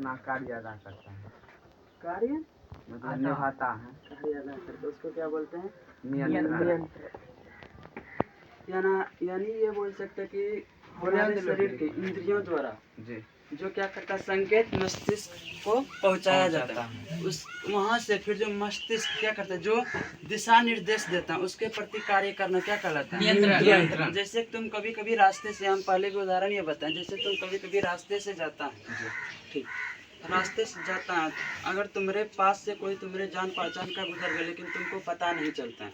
अपना कार्य अदा करता है। कार्य मतलब निभाता है, कार्य अदा करता है, उसको क्या बोलते हैं? नियंत्रण। यानी ये बोल सकते हैं कि हमारे शरीर के इंद्रियों द्वारा जी जो क्या करता है, संकेत मस्तिष्क को पहुंचाया जाता है। उस वहाँ से फिर जो मस्तिष्क क्या करता है, जो दिशा निर्देश देता है उसके प्रति कार्य करना क्या कहलाता है? नियंत्रण। जैसे तुम कभी कभी रास्ते से, हम पहले भी उदाहरण ये बताएं, जैसे तुम कभी कभी रास्ते से जाता है, ठीक, रास्ते से जाता है, अगर तुम्हारे पास से कोई तुम्हारे जान पहचान का गुजर गया लेकिन तुमको पता नहीं चलता है,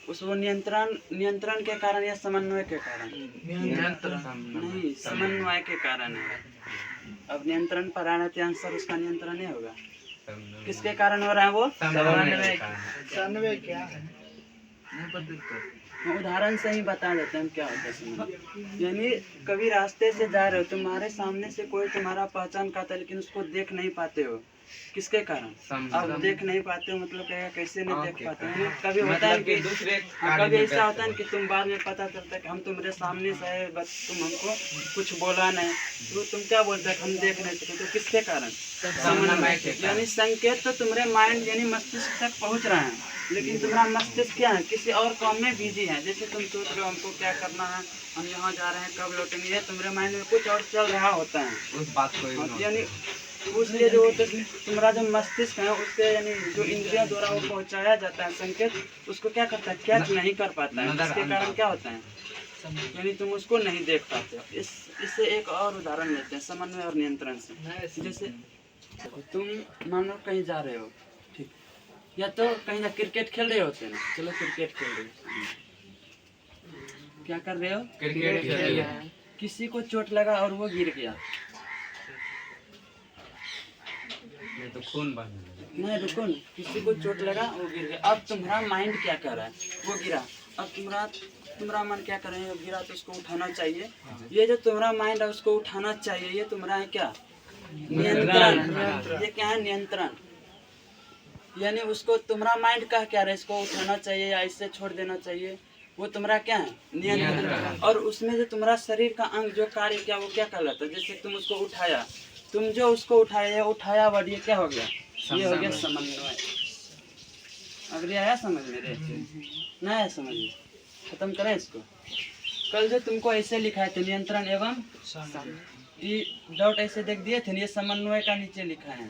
उस वो नियंत्रण के कारण या समन्वय के कारण? नियंत्रण नहीं, समन्वय के कारण है। अब नियंत्रण पर आना तो आंसर उसका नियंत्रण नहीं होगा। किसके कारण हो रहा है वो? समन्वय क्या है? उदाहरण से ही बता देते हैं क्या होता है समन्वय। यानी कभी रास्ते से जा रहे हो, तुम्हारे सामने से कोई तुम्हारा पहचान करता है लेकिन उसको देख नहीं पाते हो, किसके कारण? अब देख नहीं पाते हो मतलब क्या, कैसे नहीं देख पाते हो? कभी होता है कि कभी ऐसा होता है कि तुम बाद में पता चलता है कि हम तुम्हारे सामने से आए बस तुम हमको कुछ बोला नहीं, तो तुम क्या बोलते हैं, हम देख नहीं सकते, तो किसके कारण? समन्वय। यानी संकेत तो तुम्हारे माइंड यानी मस्तिष्क तक पहुंच रहा है लेकिन तुम्हारा मस्तिष्क क्या है, किसी और काम में बिजी है। जैसे तुम सोच रहे हो हमको क्या करना है, हम यहाँ जा रहे हैं, कब लौटेंगे, ये तुम्हारे माइंड में कुछ और चल रहा होता है उस बात को। यानी उसलिए जो तुम्हारा जो मस्तिष्क है उससे यानी जो इंद्रियों द्वारा वो पहुँचाया जाता है संकेत, उसको क्या करता है, कैच नहीं कर पाता है, इसके कारण क्या होता है, यानी तुम उसको नहीं देख पाते हो। इससे एक और उदाहरण लेते हैं समन्वय और नियंत्रण से। जैसे तुम मान लो कहीं जा रहे हो, ठीक, या तो कहीं ना क्रिकेट खेल रहे होते ना, चलो क्रिकेट खेल रहे हो, क्या कर रहे हो, क्रिकेट खेल रहे हो, किसी को चोट लगा और वो गिर गया, ये तो खून बहने नहीं रुको ना, किसी को चोट लगा वो गिर गया, अब तुम्हारा माइंड क्या कर रहा है, वो गिरा, अब तुम्हारा मन क्या कर रहा है, गिरा तो उसको उठाना चाहिए, ये जो तुम्हारा माइंड है उसको उठाना चाहिए, ये तुम्हारा है क्या, नियंत्रण। ये क्या है, नियंत्रण। यानी उसको तुम्हारा माइंड का क्या रहा है, इसको उठाना चाहिए या इससे छोड़ देना चाहिए, वो तुम्हारा क्या है, नियंत्रण। और उसमें जो तुम्हारा शरीर का अंग जो कार्य किया वो क्या कहलाता है, जैसे तुम उसको उठाया, तुम जो उसको उठाया वर्ड ये क्या हो गया, ये हो गया समन्वय। अगर ये आया समझ में, नहीं आया समझ में, खत्म करें इसको। कल जो तुमको ऐसे लिखा थे नियंत्रण एवं ये डॉट ऐसे देख दिए थे, ये समन्वय का नीचे लिखा है।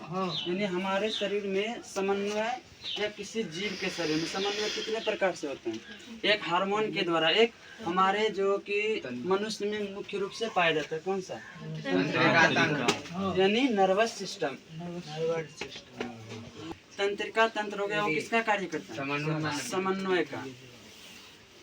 यानी हमारे शरीर में समन्वय या किसी जीव के शरीर में समन्वय कितने प्रकार से होते हैं, एक हार्मोन के द्वारा, एक हमारे जो कि मनुष्य में मुख्य रूप से पाया जाता है, कौन सा, यानी नर्वस सिस्टम, तंत्रिका तंत्र हो गया, वो किसका कार्य करता है, समन्वय का।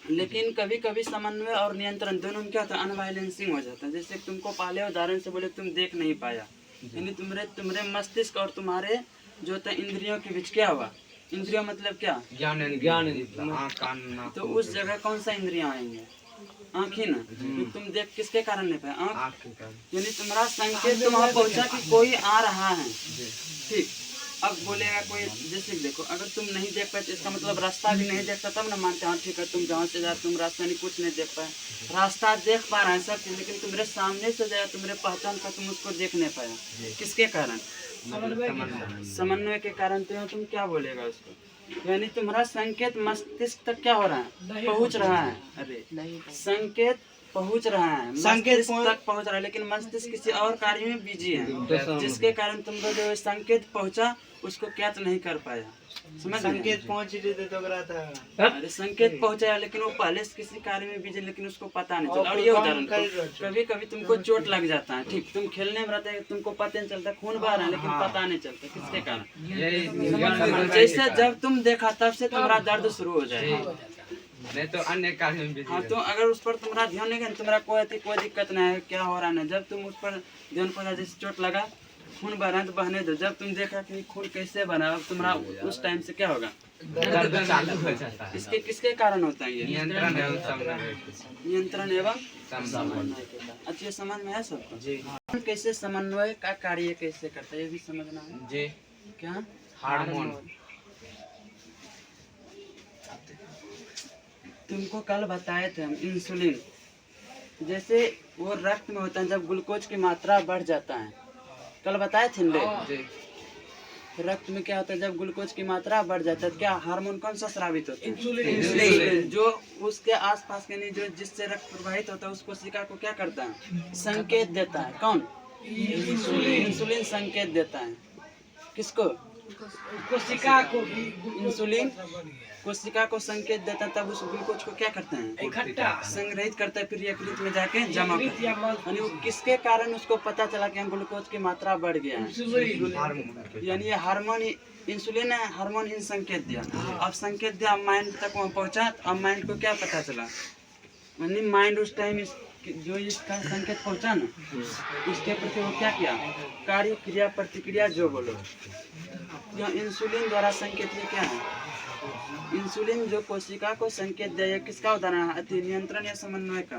लेकिन कभी कभी समन्वय और नियंत्रण दोनों में क्या होता है, अनबैलेंसिंग हो जाता है। जैसे तुमको पहले उदाहरण से बोले तुम देख नहीं पाया, यानी तुम्हारे मस्तिष्क और तुम्हारे जो था इंद्रियों के बीच क्या हुआ, इंद्रियों मतलब क्या, ज्ञान। तो उस जगह कौन सा इंद्रियां आएंगे, आँख ही ना, तो तुम देख किसके कारण नहीं पाए, आँख। यानी तुम्हारा संकेत तो वहाँ पहुँचा कि कोई आ रहा है, ठीक। अब बोलेगा कोई, जैसे देखो अगर तुम नहीं देख पाए तो इसका मतलब रास्ता भी नहीं देखता तब ना मानते हैं, ठीक है तुम जहाँ से जा तुम रास्ता नहीं कुछ नहीं देख पाए, रास्ता देख पा रहे हैं सब चीज, लेकिन तुम्हारे सामने से जाए तुम्हारे पहचान का तुम उसको देख नहीं पाया, किसके कारण, समन्वय के कारण। तो तुम क्या बोलेगा उसको, यानी तुम्हारा संकेत मस्तिष्क तक क्या हो रहा है, पहुँच रहा है, अरे संकेत पहुंच रहा है, संकेत तक पहुंच रहा है, लेकिन मस्तिष्क किसी और कार्य में बिजी है, जिसके कारण तुमको जो संकेत पहुंचा उसको कैच नहीं कर पाया, समझ, संकेत पहुंच था, अरे संकेत पहुंचा लेकिन वो पहले से किसी कार्य में बिजी, लेकिन उसको पता नहीं चला। और ये उदाहरण कभी कभी तुमको चोट लग जाता है, ठीक, तुम खेलने में रहते हैं, तुमको पता नहीं चलता खून बह रहा है लेकिन पता नहीं चलता, किसके कारण, जैसे जब तुम देखा तब से तुम्हारा दर्द शुरू हो जाएगा, नहीं तो अन्य कार्य में बिजी। हाँ, तो अगर उस पर तुम्हारा ध्यान नहीं है, तुम्हारा कोई दिक्कत नहीं है, क्या हो रहा है, जब तुम उस पर ध्यान पड़ा, जैसे चोट लगा खून बह रहा है तो बहने दो, जब तुम देखा कि खून कैसे बना, अब तुम्हारा उस टाइम से क्या होगा, दर्द चालू हो जाता है। इसके किसके कारण होता है, ये नियंत्रण एवं समन्वय के कारण। अच्छा, समझ में है सबको जी, कैसे समन्वय का कार्य कैसे करता है ये भी समझना है जी। क्या, हार्मोन, तुमको कल बताए थे हम, इंसुलिन जैसे वो रक्त में होता है, जब ग्लूकोज की मात्रा बढ़ जाता है कल बताए थे ना। जी रक्त में क्या होता है जब ग्लूकोज की मात्रा बढ़ जाता है तो क्या हार्मोन कौन सा स्रावित होता है? इंसुलिन। इंसुलिन। जो उसके आसपास के नहीं जो जिससे रक्त प्रवाहित होता है उस कोशिका को क्या करता है? संकेत देता है। कौन? इंसुलिन। इंसुलिन संकेत देता है किसको? कोशिका को। इंसुलिन कोशिका को संकेत देता है, तब उस ग्लूकोज को क्या करते हैं? संग्रहित करता है, फिर यकृत में जाके जमा करता है। यानी वो किसके कारण उसको पता चला कि ग्लूकोज की मात्रा बढ़ गया है? यानी ये हार्मोन इंसुलिन है, हार्मोन इन संकेत दिया। अब संकेत दिया, माइंड तक वहाँ पहुँचा। अब माइंड को क्या पता चला? यानी माइंड उस टाइम जो इसका संकेत पहुँचा ना, उसके प्रति वो क्या किया? कार्य क्रिया प्रतिक्रिया जो बोलो। यह इंसुलिन द्वारा संकेत ये क्या है? इंसुलिन जो कोशिका को संकेत दे, किसका उदाहरण है? अति नियंत्रण या समन्वय का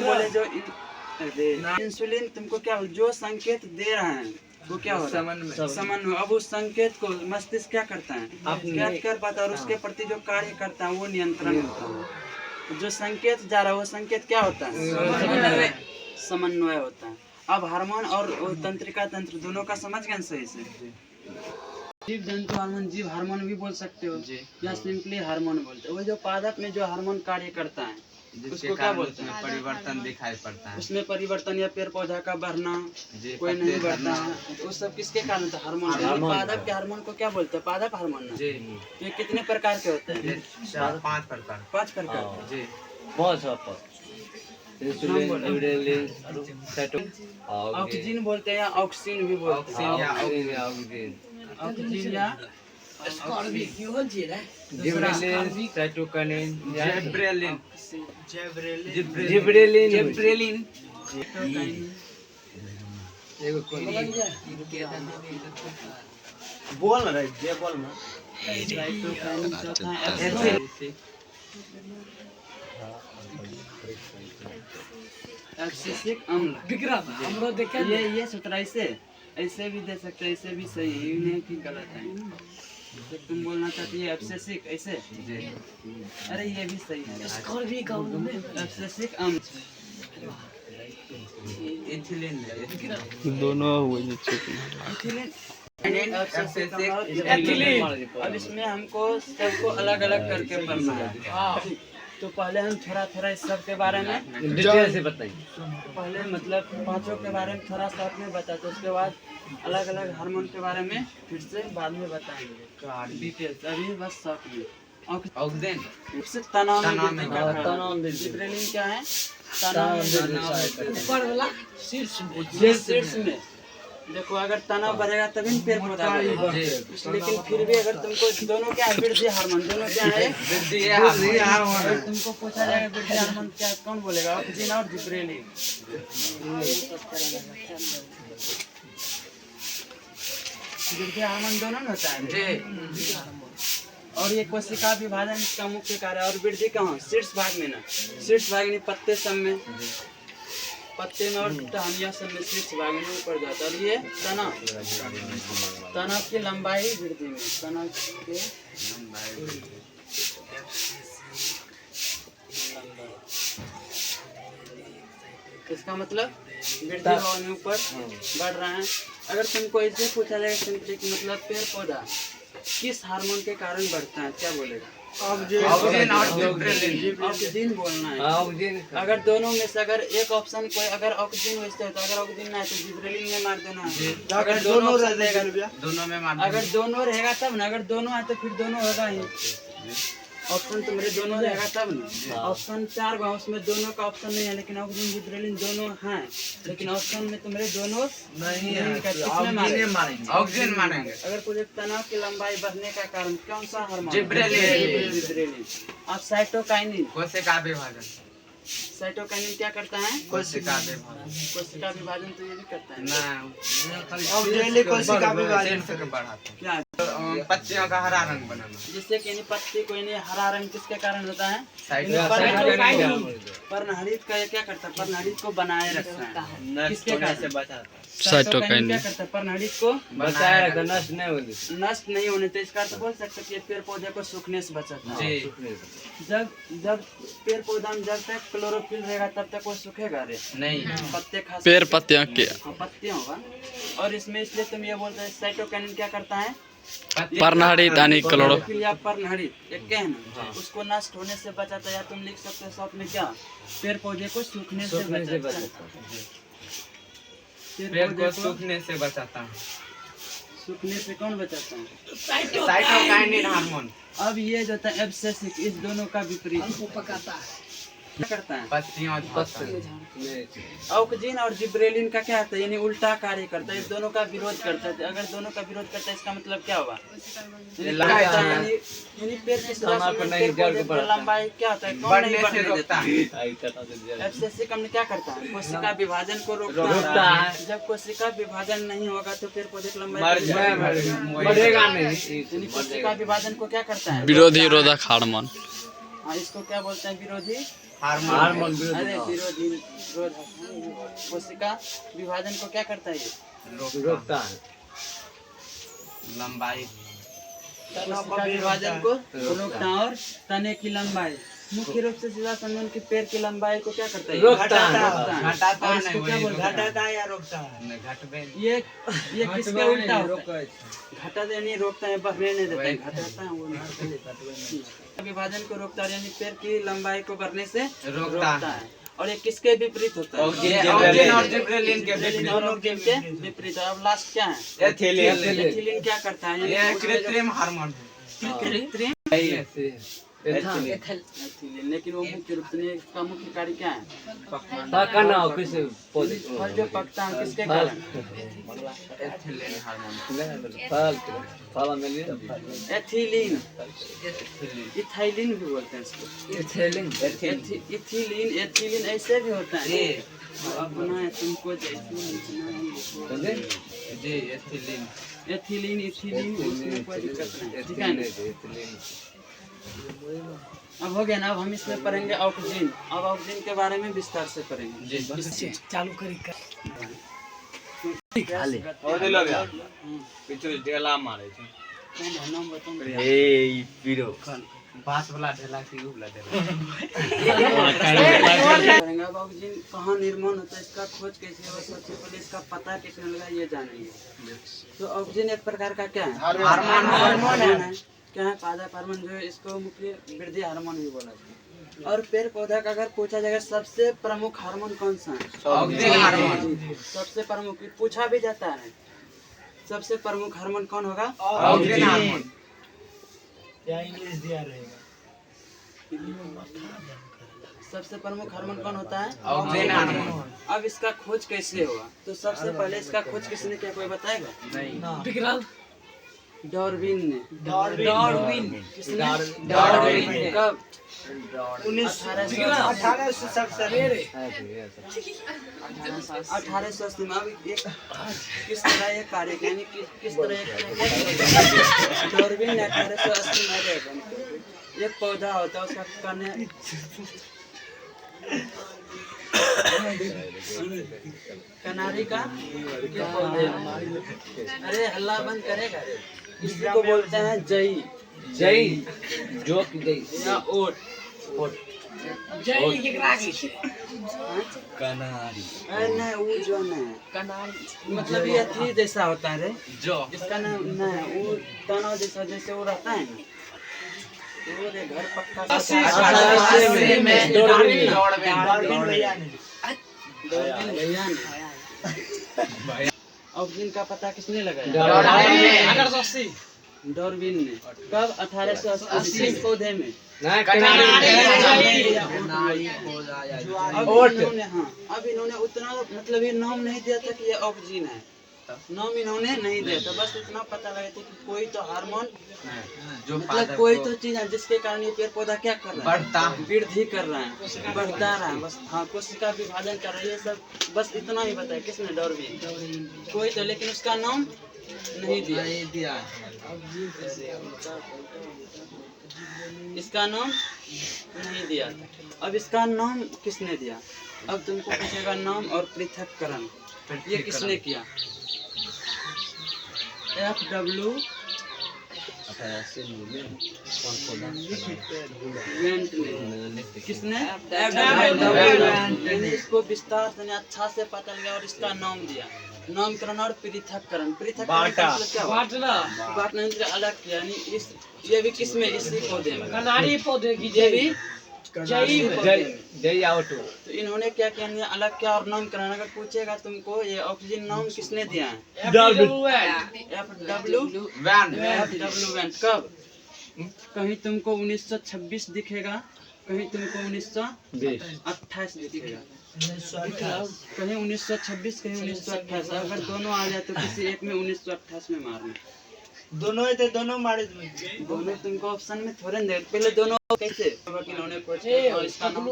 बोले जो इंसुलिन तुमको क्या जो संकेत दे रहा है वो क्या होता है? समन्वय। अब उस संकेत को मस्तिष्क क्या करता है? कैद कर पाता है, और उसके प्रति जो कार्य करता है वो नियंत्रण होता है। जो संकेत जा रहा है वो संकेत क्या होता है? समन्वय होता है। अब हार्मोन और तंत्रिका तंत्र दोनों का समझ गए सही से। जीव जंतु हार्मोन, जीव हार्मोन भी बोल सकते हो या सिंपली हार्मोन बोलते हो। वो जो पादप में जो हार्मोन कार्य करता है उसको क्या बोलते हैं? परिवर्तन दिखाई पड़ता है। उसमें परिवर्तन या पेड़ पौधा का बढ़ना, कोई नहीं बढ़ता है, वो सब किसके कारण होता है? हार्मोन। पादप के हार्मोन को क्या बोलते हैं? पादप हार्मोन ना। ये कितने प्रकार के होते हैं? 5 प्रकार। 5 प्रकार। जी ऑक्सीजन बोलते हैं या ऑक्सीन भी बोलते हैं। ऑक्सीजन या जिब्रेलिन। बोल ना ये बोल ना। एब्सिसिक अम्ल। ये सूत्र ऐसे भी दे सकते हैं, ऐसे भी सही है, ये नहीं कि गलत है। तो तुम बोलना चाहती है एब्सिसिक ऐसे? अरे ये भी सही है। एब्सिसिक अम्ल दोनों हुए। अब इसमें हमको सबको अलग अलग करके पढ़ना है। तो पहले हम थोड़ा इस सब के बारे में डिटेल से बताएंगे। पहले मतलब पांचों के बारे में थोड़ा शॉर्ट में बताते, उसके बाद अलग अलग हार्मोन के बारे में फिर से बाद में बताएंगे डिटेल। अभी बस शॉर्ट में ऑक्सीजन तनाव जिब्रेलिन क्या है? ऊपर वाला शीर्ष में देखो, अगर तनाव बढ़ेगा तभी पेड़ पौधा बढ़ेगा। लेकिन फिर भी अगर तुमको दोनों क्या वृद्धि हार्मोन, दोनों क्या है? वृद्धि हार्मोन। तुमको पूछा जाएगा वृद्धि हार्मोन क्या, कौन बोलेगा? ऑक्सीजन और जिब्रेलिन। वृद्धि हार्मोन दोनों होता है। और ये कोशिका विभाजन का मुख्य कार्य। और वृद्धि कहाँ? शीर्ष भाग में ना, शीर्ष भाग में पत्ते सब में, पत्ते में और टहनिया सब में शीर्ष भाग में ऊपर जाता है। और ये तनाव की लंबाई वृद्धि में, तनाव के इसका मतलब वृद्धि भाव में ऊपर बढ़ रहा है। अगर तुमको ऐसे पूछा जाएगा कि मतलब पेड़ पौधा किस हार्मोन के कारण बढ़ता है, क्या बोलेगा? ऑक्सीजन बोलना है। अगर दोनों में से अगर एक ऑप्शन कोई अगर ऑक्सीजन वैसे होता है, अगर ऑक्सीजन ना है तो जिब्रेलिन में मार देना है। अगर दोनों रहेगा तब ना, अगर दोनों है तो फिर दोनों होगा ही। ऑप्शन तुम्हारे दोनों रहेगा तब ना। ऑप्शन 4 गो, उसमें दोनों का ऑप्शन नहीं है, लेकिन ऑक्सीजन जिब्रेलिन दोनों हैं, लेकिन ऑप्शन में तुम्हारे दोनों नहीं है। ऑक्सीजन मानेंगे। अगर कोई तनाव की लंबाई बढ़ने का कारण कौन सा हार्मोन? जिब्रेलिन। अब साइटोकाइनिन, कोशिका विभाजन। साइटोकाइनिन क्या करता है? कोशिका विभाजन। कोशिका विभाजन तो ये भी करता है ना, कोशिका विभाजन बढ़ाता है। क्या पत्तियों का हरा रंग बनाना। जिससे कि इन्हीं पत्ती को इन्हें हरा रंग किसके कारण होता है? पर्णहरित का ये क्या करता है? पर्णहरित को बनाए रखता है। किसके कारण से बचाता है? साइटोकाइन क्या करता है? पर्णहरित को बनाए रखता है, नष्ट नहीं होने। तो इसका अर्थ बोल सकते कि पेड़ पौधे को सूखने से बचाता है। जब पेड़ पौधा में जब तक क्लोरोफिल रहेगा तब तक वो सूखेगा रे नहीं। पत्ते खास पेड़ पत्तियां के पत्ते होगा। और इसमें इसलिए तुम ये बोलते हैं साइटोकाइन क्या करता है? पर्णहरित यानी क्लोरोफिल या पर्णहरित एक कहना उसको नष्ट होने से बचाता है। या तुम लिख सकते हो शॉर्ट में क्या? पेड़ पौधे को सूखने से बचाता है। पेड़ को सूखने से बचाता है। सूखने से कौन बचाता है? Cytokinin hormone. अब ये जो था एब्सेसिक, इस दोनों का विपरीत क्या करता है? पत्तियों ऑक्सीजन और जिब्रेलिन का क्या होता है? यानी उल्टा कार्य करता है। इस दोनों का विरोध करता है। अगर दोनों का विरोध करता है इसका मतलब क्या होगा? यानी पेड़ की लंबाई क्या होता है? कौन नहीं बढ़ने देता है? एब्सेसिक हमने क्या करता है? कोशिका विभाजन को रोकता है। जब कोशिका विभाजन नहीं होगा तो पेड़ पौधे की लंबाई बढ़ेगा नहीं। यानी कोशिका विभाजन को क्या करता है? विरोधी रोधक हार्मोन। हाँ, इसको क्या बोलते हैं? विरोधी हार्मोन। अरे विरोधी रोधक। कोशिका विभाजन को क्या करता है? ये रोकता है लंबाई। कोशिका विभाजन को रोकता है। और तने की लंबाई मुख्य रूप से सीधा संबंध की पेड़ की लंबाई को क्या करता है? घटाता और इसको है। क्या बोलते हैं? घटाता है या रोकता है? घटबे। ये किसके उल्टा होता है? घटाता यानी रोकता है, बढ़ने नहीं देता है। घटाता है वो विभाजन को रोकता है, यानी पेड़ की लंबाई को बढ़ने से रोकता है। और ये किसके विपरीत होता है? ऑक्सीजन और जिब्रेलिन के विपरीत। दोनों के विपरीत। अब लास्ट क्या है? एथिलीन क्या करता है? ये कृत्रिम हार्मोन है। कृत्रिम एथिलीन। लेकिन वो मुख्य रूप से इसका मुख्य कार्य क्या है? फल जो पकता है किसके कारण? Ethylene hormone. एथिलीन, इथाइलिन भी बोलते हैं इसको। एथिलीन ऐसे भी होता है। अपना तुमको जी एथिलीन। एथिलीन उसमें कोई दिक्कत नहीं, ठीक है ना? अब हो गया ना। अब हम इसमें पढ़ेंगे ऑक्सीजन। अब ऑक्सीजन के बारे में विस्तार से पढ़ेंगे। चालू करी बास वाला ढेला की उबला अब ऑक्सीजन कहाँ निर्माण होता है, इसका खोज कैसे हुआ, सबसे पहले इसका पता किसने लगा ये जानेंगे। तो ऑक्सीजन एक प्रकार का क्या है? हार्मोन है। क्या है? पादा हार्मोन जो है इसको मुख्य वृद्धि हार्मोन भी बोला जाता है। और पेड़ पौधा का अगर पूछा जाएगा सबसे प्रमुख हार्मोन कौन सा है? Oxygen hormone. सबसे प्रमुख पूछा भी जाता है। सबसे प्रमुख हार्मोन कौन होगा? Oxygen hormone. इंग्लिश दिया रहेगा। सबसे प्रमुख हार्मोन कौन होता है? Oxygen hormone. अब इसका खोज कैसे हुआ? तो सबसे पहले इसका खोज किसने किया, कोई बताएगा? नहीं। डार्विन ने। किसने? कब? 1880 में। अब किस तरह ये कार्य यानी किस तरह डार्विन ने 1880 में एक पौधा होता है उसका कन्या कनारी का पौधे। अरे हल्ला बंद करेगा। इसको बोलते हैं जई या ओट। कनारी। अरे नहीं वो जो नहीं मतलब ये थी जैसा होता है रे जो इसका नाम नहीं वो दाना जैसा जैसे वो रहता है ना वो रे घर पक्का। ऑक्सीजन का पता किसने लगाया? डार्विन ने। कब? 1880 पौधे में। अब इन्होंने उतना मतलब ये नाम नहीं दिया था कि ये ऑक्सीजन है। नाम इन्होंने नहीं दिया था, बस इतना पता लगा था कि कोई तो हार्मोन जो मतलब कोई तो चीज है जिसके कारण ये पेड़ पौधा क्या कर रहा है, बढ़ता वृद्धि कर रहा है, बढ़ता रहा है, बस हाँ कोशिका विभाजन कर रहा है, ये सब बस इतना ही बताया किसने, डार्विन कोई तो, लेकिन उसका नाम नहीं दिया। इसका नाम नहीं दिया था। अब इसका नाम किसने दिया? अब तुमको पूछेगा नाम और पृथक्करण ये किसने किया? FW किसने? यानी इसको विस्तार से अच्छा से पता लगा और इसका नाम दिया, नामकरण और पृथक्करण। पृथक्करण का मतलब क्या हुआ? बांटना अलग किया, यानी इस ये भी किसमें, इसी पौधे में, कनारी पौधे की ये भी जय आओ तो इन्होंने क्या किया, इन्होंने अलग किया और नामकरण। अगर पूछेगा तुमको ये ऑक्सीजन नाम किसने दिया है? FW वैन। कब? कहीं तुमको 1926 दिखेगा, कहीं तुमको 1928 दिखेगा, कहीं 1926 कहीं 1928। अगर दोनों आ जाए तो किसी एक में 1928 में मारना, दोनों है तो दोनों मारे दोनों तुमको ऑप्शन में थोड़े दे, पहले दोनों कैसे इन्होंने खोज किया और इसका नाम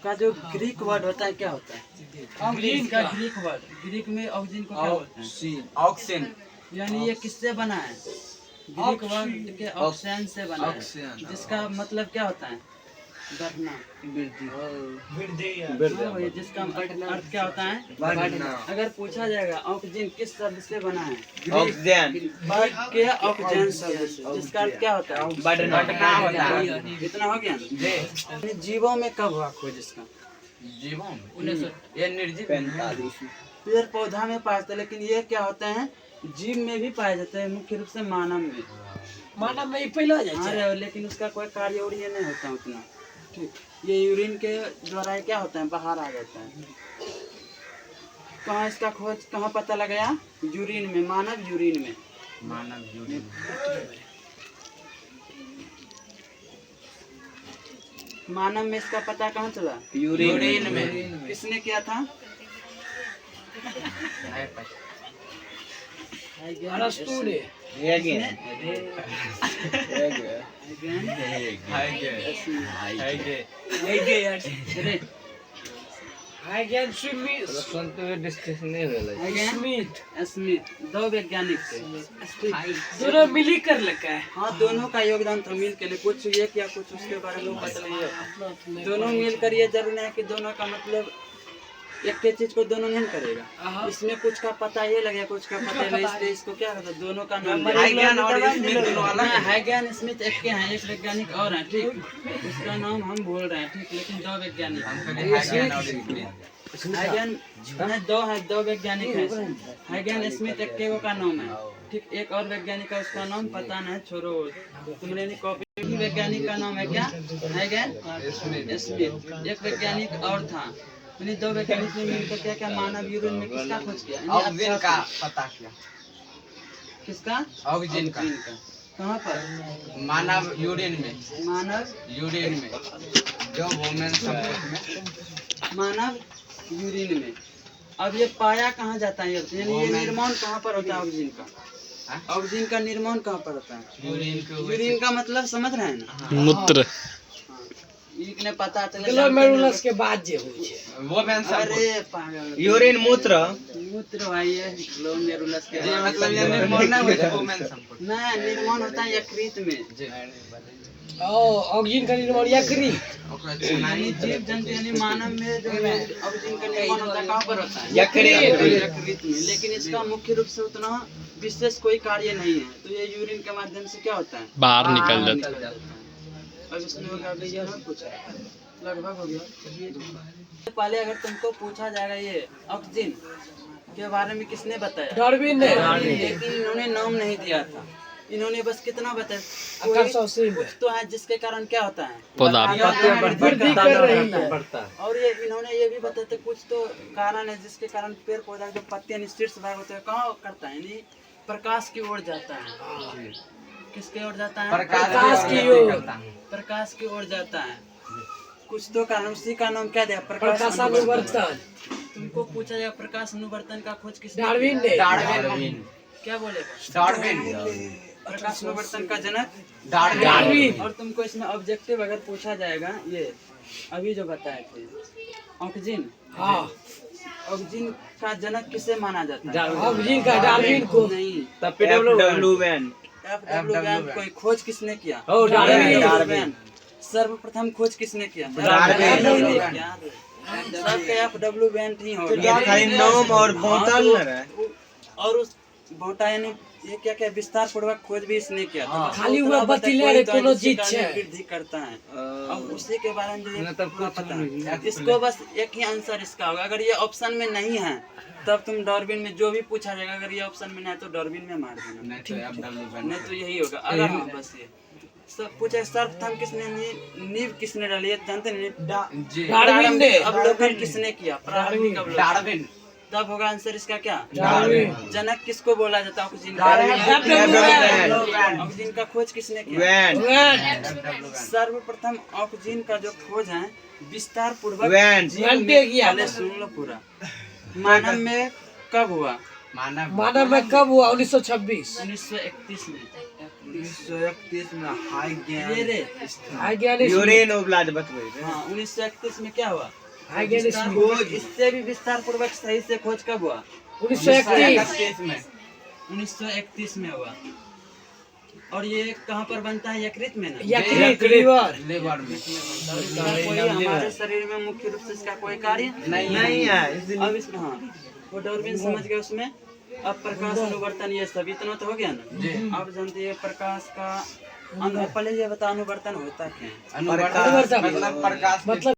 का जो ग्रीक वर्ड होता है क्या होता है? ग्रीक का ग्रीक वर्ड, ग्रीक में ऑक्सीजन को क्या बोलते हैं? ऑक्सीजन। यानी ये किससे बना है? ग्रीक वर्ड के ऑक्सीजन से बना है, जिसका मतलब क्या होता है? बढ़ना, वही जिसका अर्थ क्या होता है? बढ़ना। अगर पूछा जाएगा ऑक्सीजन किस शब्द से बना है? ऑक्सीजन के ऑक्सीजन शब्द से, जिसका अर्थ क्या होता है? बढ़ना होता है। इतना हो गया ना? जीवों में कब हुआ खोज इसका? जीवों में ये निर्जीव पेड़ पौधा में पाया जाता है, लेकिन ये क्या होते हैं? जीव में भी पाया जाता है, मुख्य रूप से मानव में। मानव में पहला हाँ, लेकिन उसका कोई कार्य और ये नहीं होता उतना। ठीक, ये यूरिन के द्वारा क्या होता है? बाहर आ जाता है। कहाँ इसका खोज कहाँ पता लगाया? यूरिन में, मानव यूरिन में। मानव में इसका पता कहाँ चला? यूरिन में। किसने किया था? अरस्तु ने स्मिथ, दो वैज्ञानिक थे, दोनों मिली कर लगा है। हाँ दोनों का योगदान था मिल के लिए, कुछ ये किया कुछ उसके बारे में पता नहीं। दोनों मिल कर, ये जरूरी नहीं है कि दोनों का मतलब एक के चीज को दोनों नहीं करेगा, इसमें कुछ का पता ये लगेगा कुछ का पता नहीं, इसलिए इसको क्या कहते हैं? दोनों का नाम हाइगन और स्मिथ दोनों अलग हैं। हाइगन स्मिथ एक के हैं, एक वैज्ञानिक और हैं, ठीक, उसका नाम हम बोल रहे हैं, ठीक, लेकिन दो वैज्ञानिक हाइगन नहीं, दो है, दो वैज्ञानिक हैं। हाइगन स्मिथ एक के का नाम है, ठीक, एक और वैज्ञानिक का उसका नाम पता नहीं, छोड़ो तुमने नहीं कॉपी। वैज्ञानिक का नाम है क्या? हाइगन स्मिथ। एक वैज्ञानिक और था, दो वैज्ञानिक ने मिलकर क्या क्या मानव यूरिन में किसका खोज किया? ऑक्सीजन का पता किया। किसका? ऑक्सीजन का। कहाँ पर? मानव यूरिन में। मानव यूरिन में जो वुमेन संपर्क में, मानव यूरिन में। अब ये पाया कहाँ जाता है? यानी ये निर्माण कहाँ पर होता है ऑक्सीजन का? ऑक्सीजन का निर्माण कहाँ पर होता है? यूरिन का मतलब समझ रहे हैं ना? मूत्र। इतने पता चला ग्लोमेरुलस के बाद जे होय छै वो मेन अरे पागल, यूरिन मूत्र भाई है ग्लोमेरुलस के जे मतलब ये निर्माण नहीं होता है वुमेन संपर्क ना, निर्माण होता है यकृत में। ऑक्सीजन का निर्माण यकृत, यानी जीव जंतु यानी मानव में जो ऑक्सीजन का निर्माण होता है कहाँ पर होता है? यकृत में। लेकिन इसका मुख्य रूप से उतना विशेष कोई कार्य नहीं है, तो ये यूरिन के माध्यम से क्या होता है? बाहर निकल जाता है। अब इसमें होगा भैया कुछ लगभग हो गया। पहले अगर तुमको पूछा जाएगा ये ऑक्सीजन के बारे में किसने बताया? डार्विन ने, लेकिन इन्होंने नाम नहीं दिया था, इन्होंने बस कितना बताया? 1880 में तो है जिसके कारण क्या होता है? पौधा वृद्धि कर रही है। और ये इन्होंने ये भी बताया था कुछ तो कारण है जिसके कारण पेड़ पौधा जो पत्ते यानी शीर्ष भाग होते हैं कहाँ करता है? यानी प्रकाश की ओर जाता है। किसके ओर जाता है? प्रकाश की ओर, प्रकाश की ओर जाता है। कुछ तो कारण, उसी का नाम क्या दिया? प्रकाशानुवर्तन। तुमको पूछा जाए प्रकाश अनुवर्तन का खोज किसने डार्विन ने। किया? डार्विन क्या बोलेगा? डार्विन प्रकाश अनुवर्तन का जनक डार्विन। और तुमको इसमें ऑब्जेक्टिव अगर पूछा जाएगा, ये अभी जो बताए थे ऑक्सीजन, हाँ ऑक्सीजन का जनक किसे माना जाता है? ऑक्सीजन का डार्विन को। नहीं, FW वैन FW कोई खोज किसने किया? ओ, डार्विन। डार्विन। सर्वप्रथम खोज किसने किया? डार्विन। याद है। सबके FW वेंट ही होगा। क्या खाली नाम और भौताल न रहे। और उस भौता यानी ये क्या क्या विस्तार पूर्वक खोज भी इसने किया था। हाँ। खाली उतना हुआ पता बतिले कोई रे तो कोनो जिसके चीज कारण है। वृद्धि करता है। अब उसी के बारे में जो ये मतलब पूरा कुछ पता नहीं। है। इसको बस एक ही आंसर इसका होगा। अगर ये ऑप्शन में नहीं है तब तुम डार्विन में जो भी पूछा जाएगा, अगर ये ऑप्शन में नहीं है तो डार्विन में मार देना, नहीं तो FW नहीं तो यही होगा। अगर हाँ बस ये सब पूछे सर्वप्रथम किसने नींव किसने डाली है जानते नहीं? जी डार्विन ने। अवलोकन किसने किया? प्रारंभिक अवलोकन। डार्विन तब होगा आंसर इसका क्या? डार्विन। जनक किसको बोला जाता है? Oxygen Darwin. ऑक्सीजन का खोज किसने किया? Van van. सर्वप्रथम ऑक्सीजन का जो खोज है विस्तार पूर्वक वैन। जीव वैन में- पे किया। पहले सुन लो पूरा। मानव में कब हुआ? मानव में कब हुआ? 1926। 1931 में। 1931 में हाई ये रे वैज्ञानिक यूरेन ओब्लाद बतबै रे। हाँ 1931 में क्या हुआ? वैज्ञानिक विस्तार पूर्वक, इससे भी विस्तार पूर्वक सही से खोज कब हुआ? 1931। में 1931 में हुआ। और ये कहाँ पर बनता है? यकृत में ना? यकृत लीवर। लेबर में इसका कोई हमारे शरीर में मुख्य रूप से इसका कोई कार्य नहीं है इसलिए अब इसमें हाँ वो डार्विन समझ गए उसमें। अब प्रकाश अनुवर्तन ये सब इतना तो हो गया ना। अब जानते हैं प्रकाश का पहले ये बता अनुवर्तन होता क्या है? अनुवर्तन अनुवर्तन। मतलब प्रकाश मतलब